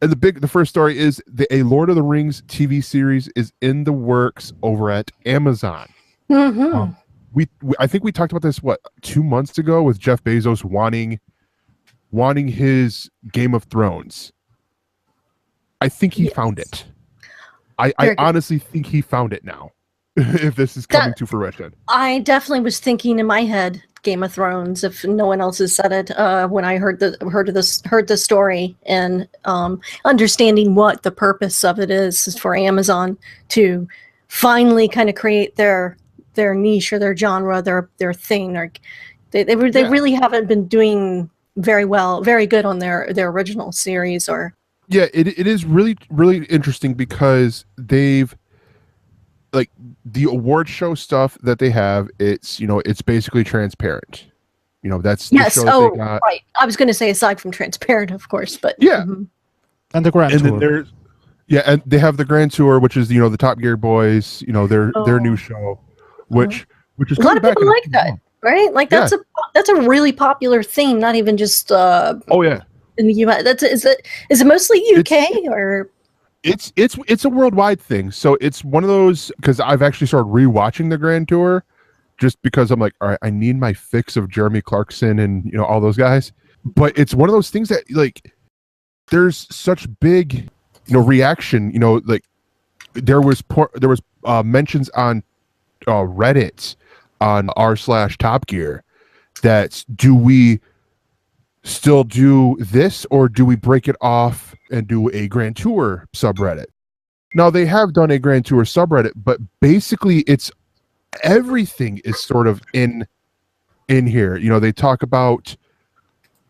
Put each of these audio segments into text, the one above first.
And the first story is a Lord of the Rings TV series is in the works over at Amazon. Mm-hmm. I think we talked about this 2 months ago with Jeff Bezos wanting his Game of Thrones. I think he found it. I honestly think he found it now. If this is coming to fruition, I definitely was thinking in my head Game of Thrones. If no one else has said it, when I heard the story, and understanding what the purpose of it is for Amazon to finally kind of create their niche or their genre, their thing. Or they really haven't been doing very good on their original series. Or it is really, really interesting because they've, like, the award show stuff that they have, it's basically transparent. That's the show that they got. Right. I was going to say aside from transparent, of course, but yeah. And the Grand Tour. Then and they have the Grand Tour, which is the Top Gear boys, their new show, which is a lot of people like that, right? Like that's a really popular theme. Not even just in the US. Is it mostly UK or? It's a worldwide thing. So it's one of those, because I've actually started rewatching the Grand Tour just because I'm like, all right, I need my fix of Jeremy Clarkson and all those guys. But it's one of those things that, like, there's such big reaction. Like there was mentions on Reddit on r/Top Gear that, do we still do this, or do we break it off and do a Grand Tour subreddit? Now, they have done a Grand Tour subreddit, but basically it's everything is sort of in here. They talk about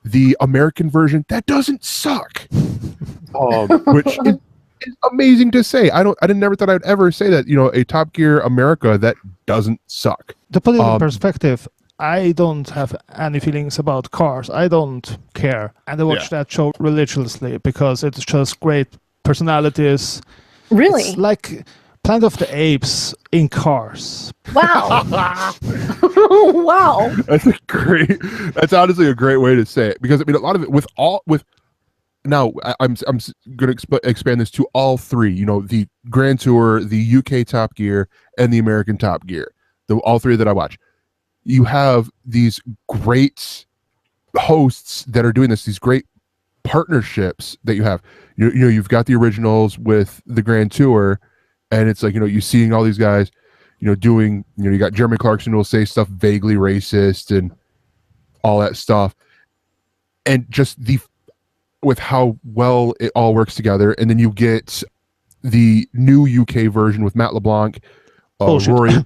the American version that doesn't suck, which is amazing to say. I never thought I'd ever say that. A Top Gear America that doesn't suck. To put it in perspective, I don't have any feelings about cars. I don't care. And I watch that show religiously because it's just great personalities. Really? It's like Planet of the Apes in cars. Wow. Wow. That's honestly a great way to say it, because a lot of it now I'm going to expand this to all three, the Grand Tour, the UK Top Gear, and the American Top Gear, all three that I watch. You have these great hosts that are doing this, these great partnerships that you have. You've got the originals with the Grand Tour, and it's like, you're seeing all these guys, doing, you got Jeremy Clarkson who will say stuff vaguely racist and all that stuff. And just with how well it all works together. And then you get the new UK version with Matt LeBlanc, Rory.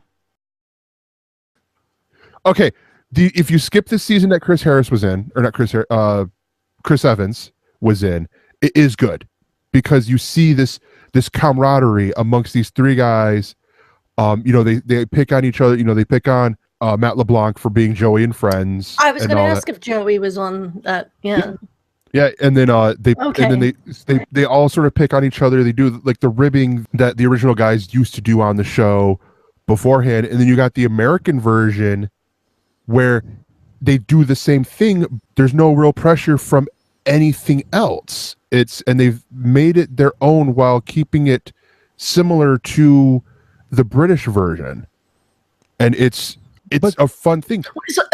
Okay, if you skip the season that Chris Harris was in, or not Chris Evans was in, it is good, because you see this camaraderie amongst these three guys. They pick on each other. They pick on Matt LeBlanc for being Joey and Friends. I was going to ask if Joey was on that. Yeah, and then they all sort of pick on each other. They do like the ribbing that the original guys used to do on the show beforehand, and then you got the American version where they do the same thing. There's no real pressure from anything else. And they've made it their own while keeping it similar to the British version, and it's a fun thing.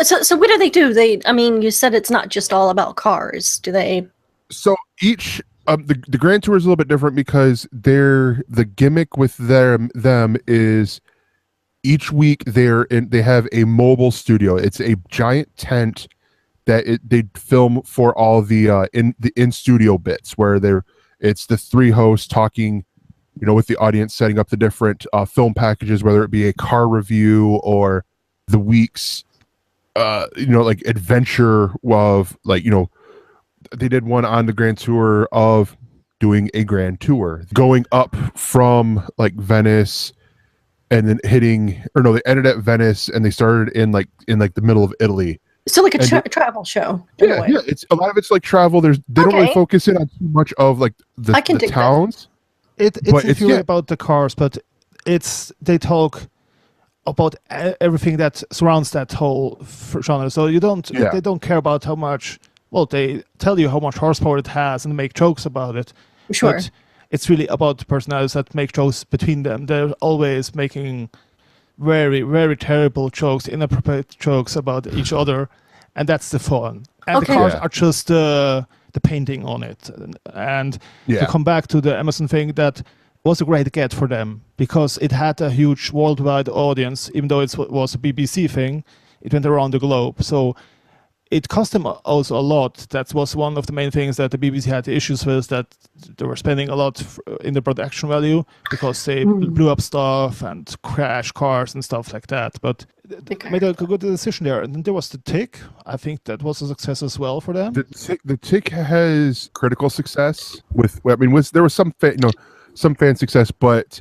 So what do they do? You said it's not just all about cars. Do they? So each the Grand Tour is a little bit different because the gimmick with them is each week they have a mobile studio. It's a giant tent that they film for all the in studio bits where it's the three hosts talking, with the audience, setting up the different film packages, whether it be a car review or the week's like adventure of, like, they did one on the Grand Tour of doing a Grand Tour going up from like Venice and then they ended at Venice and they started in the middle of Italy. So like a travel show. Yeah. It's a lot of it's like travel. They don't really focus in on too much of like the towns. It's really about the cars, but they talk about everything that surrounds that whole genre. So they don't care about how much. Well, they tell you how much horsepower it has and make jokes about it, Sure. But it's really about the personalities that make jokes between them. They're always making very, very terrible jokes, inappropriate jokes about each other, and that's the fun. And the Okay. cars Yeah. are just the painting on it. And Yeah. to come back to the Amazon thing, that was a great get for them because it had a huge worldwide audience, even though it was a BBC thing. It went around the globe. So it cost them also a lot. That was one of the main things that the BBC had issues with, that they were spending a lot in the production value because they blew up stuff and crashed cars and stuff like that. But they made a good decision there. And then there was the Tick. I think that was a success as well for them. The Tick has critical success with. I mean, there was some some fan success, but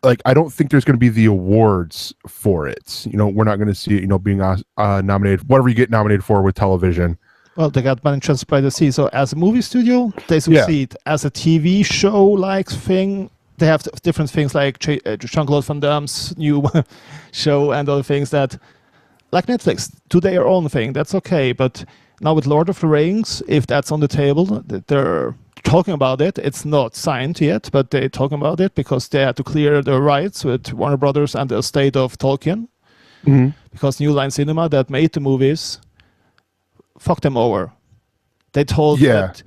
like I don't think there's going to be the awards for it. We're not going to see it. Being nominated, whatever you get nominated for with television. Well, they got Manchester by the Sea. So as a movie studio, they succeed. Yeah. As a TV show-like thing, they have different things like Jean-Claude Van Damme's new show and other things that, like Netflix, do their own thing. That's okay. But now with Lord of the Rings, if that's on the table, they're talking about it. It's not signed yet, but they're talking about it because they had to clear the rights with Warner Brothers and the estate of Tolkien. Mm-hmm. Because New Line Cinema that made the movies fucked them over. They told that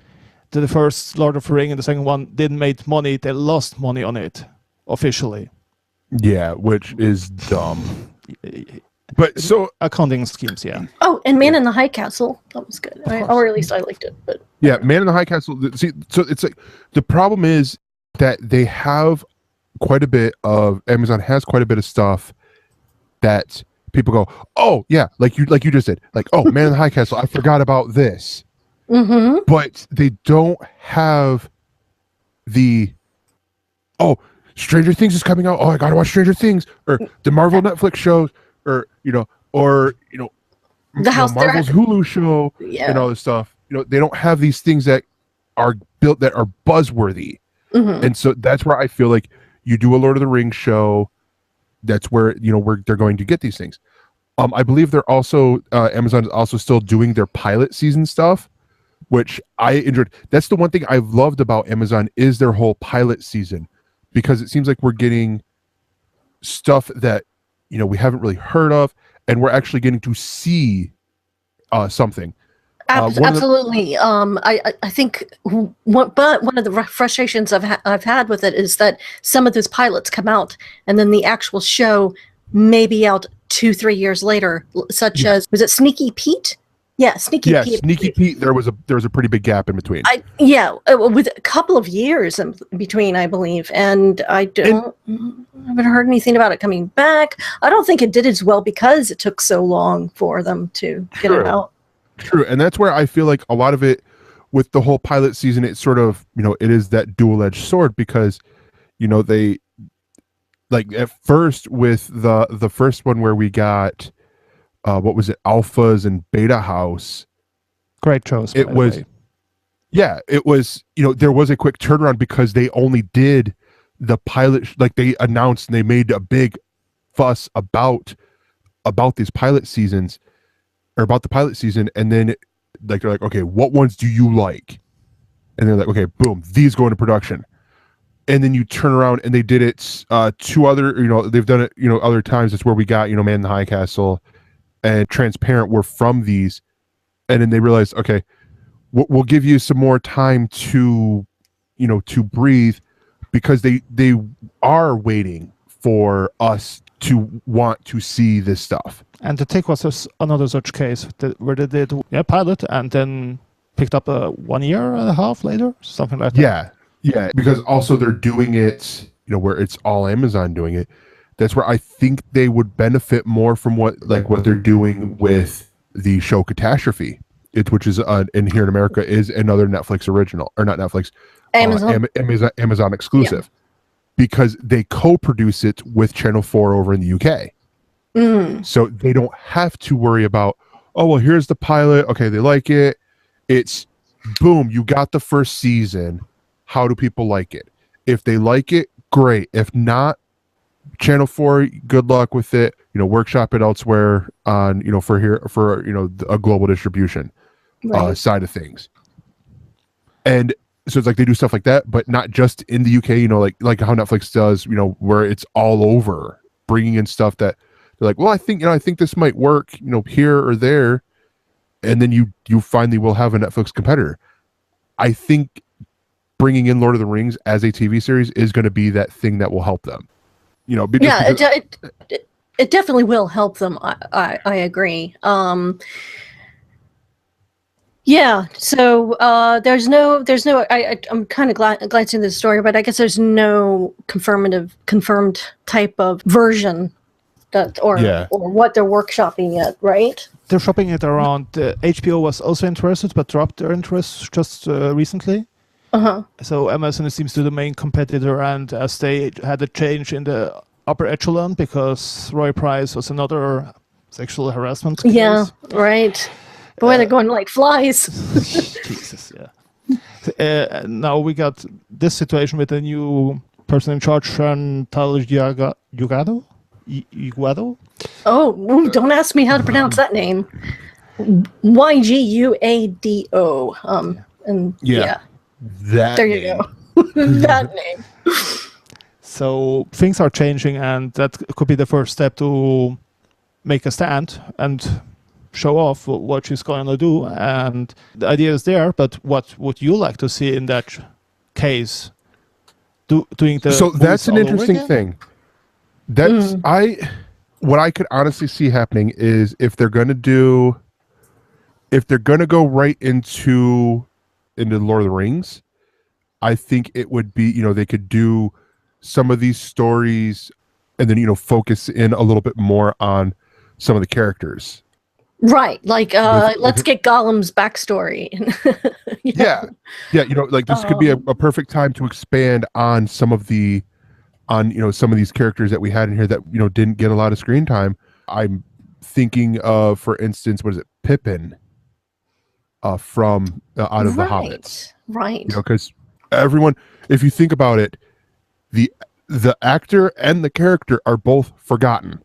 the first Lord of the Ring and the second one didn't make money. They lost money on it officially. Yeah, which is dumb. But so accounting schemes, yeah. Oh, and Man in the High Castle, that was good. Or at least I liked it. But yeah, Man in the High Castle. See, so it's like the problem is that they have quite a bit of Amazon has quite a bit of stuff that people go, oh yeah, like you just did, like oh Man in the High Castle, I forgot about this. Mm-hmm. But they don't have the Stranger Things is coming out. Oh, I gotta watch Stranger Things, or the Marvel Netflix shows. Or the house Marvel's Hulu show and all this stuff. They don't have these things that are built that are buzzworthy, and so that's where I feel like you do a Lord of the Rings show. That's where where they're going to get these things. I believe they're also Amazon is also still doing their pilot season stuff, which I enjoyed. That's the one thing I've loved about Amazon is their whole pilot season, because it seems like we're getting stuff that we haven't really heard of, and we're actually getting to see something. Absolutely. I think one of the frustrations I've had with it is that some of those pilots come out, and then the actual show may be out 2-3 years later. Such as, was it Sneaky Pete? Yeah, Sneaky Pete. Sneaky Pete. There was a pretty big gap in between. With a couple of years in between, I believe, and I haven't heard anything about it coming back. I don't think it did as well because it took so long for them to get it out. True, and that's where I feel like a lot of it with the whole pilot season, it's sort of it is that dual-edged sword, because they like at first with the first one where we got. What was it? Alphas and Beta House. Great shows. It was, it was. There was a quick turnaround because they only did the pilot. Like they announced and they made a big fuss about these pilot seasons, or about the pilot season, and then they're like, okay, what ones do you like? And they're like, okay, boom, these go into production. And then you turn around and they did it. 2 other, they've done it. Other times. It's where we got Man in the High Castle and Transparent were from these, and then they realized, okay, we'll give you some more time to breathe, because they are waiting for us to want to see this stuff. And the Tick was another such case where they did pilot and then picked up 1 year and a half later, something like that. Yeah, because also they're doing it, where it's all Amazon doing it. That's where I think they would benefit more from what they're doing with the show Catastrophe, which is and here in America is another Netflix original, or not Netflix, Amazon exclusive, because they co-produce it with Channel 4 over in the UK. So they don't have to worry about, oh well, here's the pilot. Okay, they like it. It's boom, you got the first season. How do people like it? If they like it, great. If not, Channel 4, good luck with it. Workshop it elsewhere on for a global distribution side of things. And So it's like they do stuff like that, but not just in the UK, like how Netflix does, where it's all over, bringing in stuff that they're like, well, I think this might work, here or there. And then you finally will have a Netflix competitor. I think bringing in Lord of the Rings as a TV series is going to be that thing that will help them. It definitely will help them. I agree. Yeah. So there's no. I'm kind of glancing the story, but I guess there's no confirmed type of version or what they're workshopping yet, right? They're shopping it around. HBO was also interested, but dropped their interest just recently. So Amazon seems to be the main competitor, and as they had a change in the upper echelon because Roy Price was another sexual harassment case. Yeah, right. Boy, they're going like flies. Jesus, yeah. Now we got this situation with a new person in charge, Hern Yugado. Oh, don't ask me how to pronounce that name. Yguado. And yeah. That there name. you go. That name. So things are changing, and that could be the first step to make a stand and show off what she's going to do. And the idea is there, but what would you like to see in that case? Doing the so that's an interesting thing. That's what I could honestly see happening is if they're gonna go right into Lord of the Rings, I think it would be, they could do some of these stories and then, focus in a little bit more on some of the characters. Right. Like, let's get Gollum's backstory. Yeah. Like this could be a perfect time to expand on some of these characters that we had in here that, didn't get a lot of screen time. I'm thinking of, for instance, what is it? Pippin from out of the Hobbits. Right. Because everyone, if you think about it, the actor and the character are both forgotten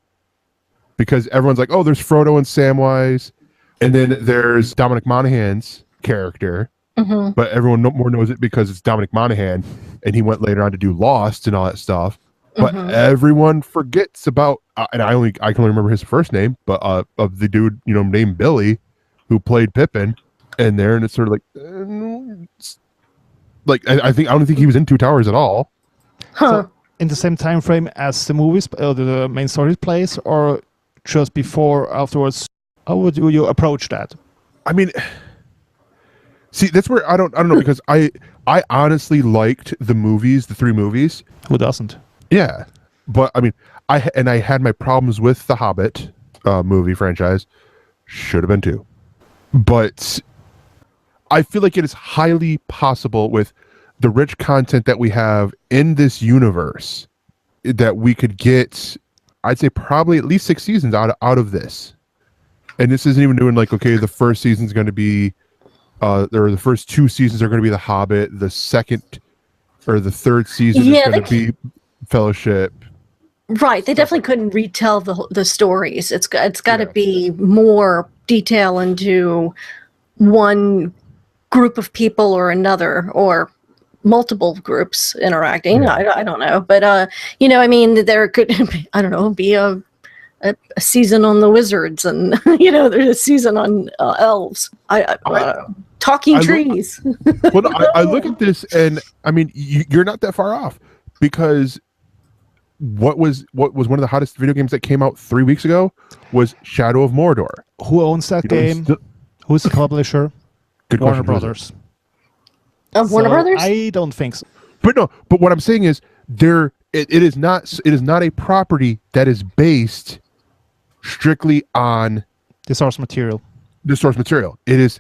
because everyone's like, oh, there's Frodo and Samwise, and then there's Dominic Monaghan's character, but everyone more knows it because it's Dominic Monaghan, and he went later on to do Lost and all that stuff. But everyone forgets about, and I can only remember his first name, but of the dude named Billy, who played Pippin in there, and it's sort of like I don't think he was in Two Towers at all. So in the same time frame as the movies, the main story plays, or just before, afterwards? How would you approach that? I mean, see, that's where I don't know, because I honestly liked the movies, the 3 movies. Who doesn't? Yeah, but I mean, I had my problems with the Hobbit movie franchise. Should have been 2, but I feel like it is highly possible with the rich content that we have in this universe that we could get, I'd say probably at least 6 seasons out of this. And this isn't even doing like, okay, the first season's going to be, or the first 2 seasons are going to be The Hobbit. The second or the third season is going to be Fellowship. Right. They definitely couldn't retell the stories. It's got to be more detail into one group of people or another, or multiple groups interacting. I don't know, but I mean, there could be a season on the wizards, and there's a season on elves. Talking trees. Well, I look at this, and I mean, you're not that far off, because what was one of the hottest video games that came out 3 weeks ago was Shadow of Mordor. Who owns that game? Who's the publisher? Good Warner question, Brothers. Warner Brothers? I don't think so. But what I'm saying is it is not a property that is based strictly on the source material. It is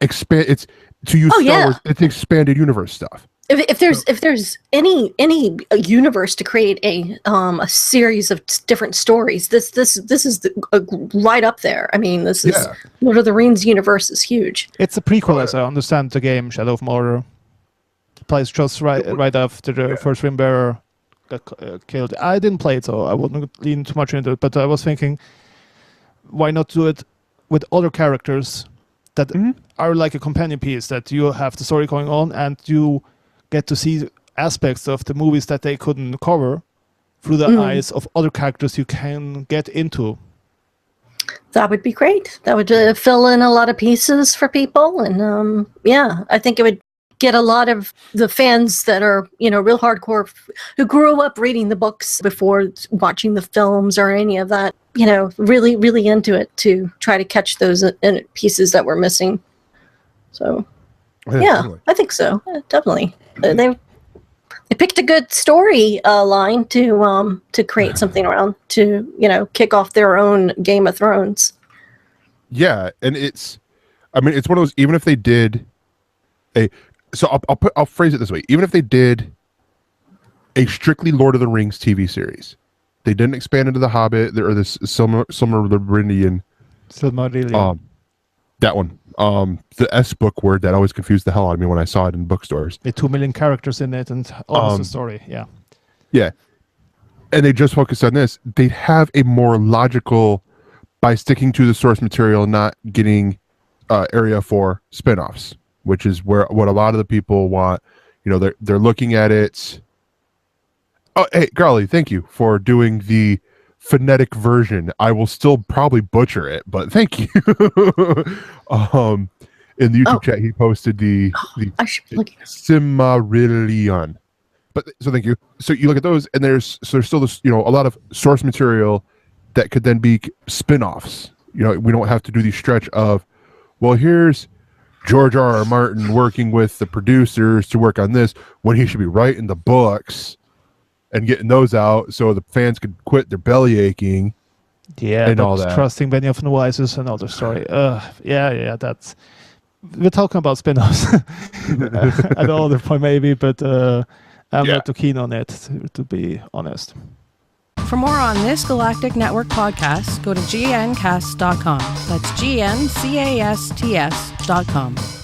it's to use Star Wars, it's expanded universe stuff. If there's any universe to create a series of different stories, this is right up there. I mean, this is Lord of the Rings universe is huge. It's a prequel, as I understand the game. Shadow of Mordor plays just right after the first Ring Bearer got killed. I didn't play it, so I wouldn't lean too much into it. But I was thinking, why not do it with other characters that are like a companion piece, that you have the story going on and you get to see aspects of the movies that they couldn't cover through the eyes of other characters you can get into. That would be great. That would fill in a lot of pieces for people. And I think it would get a lot of the fans that are, real hardcore, who grew up reading the books before watching the films or any of that, really, really into it to try to catch those pieces that were missing. So, Definitely. I think so. Definitely. They picked a good story line to create something around, to kick off their own Game of Thrones. Yeah, and it's one of those. Even if they did I'll phrase it this way: even if they did a strictly Lord of the Rings TV series, they didn't expand into the Hobbit or the Silmarillion. That one. The S book word that always confused the hell out of me when I saw it in bookstores. The 2 million characters in it and almost a story, Yeah. And they just focus on this. They'd have a more logical, by sticking to the source material, not getting area for spinoffs, which is what a lot of the people want. They're looking at it. Oh, hey, Garly, thank you for doing the phonetic version. I will still probably butcher it, but thank you. In the YouTube chat, he posted the Silmarillion. But so thank you. So you look at those, and there's still this, a lot of source material that could then be spin-offs. We don't have to do the stretch of, well, here's J.R.R. Martin working with the producers to work on this when he should be writing the books and getting those out so the fans could quit their belly aching. Yeah, and all that. Trusting Benioff and Weiss is another story. That's... We're talking about spin-offs at another point maybe, but I'm not too keen on it, to be honest. For more on this Galactic Network podcast, go to gncast.com. That's GNCASTS.com.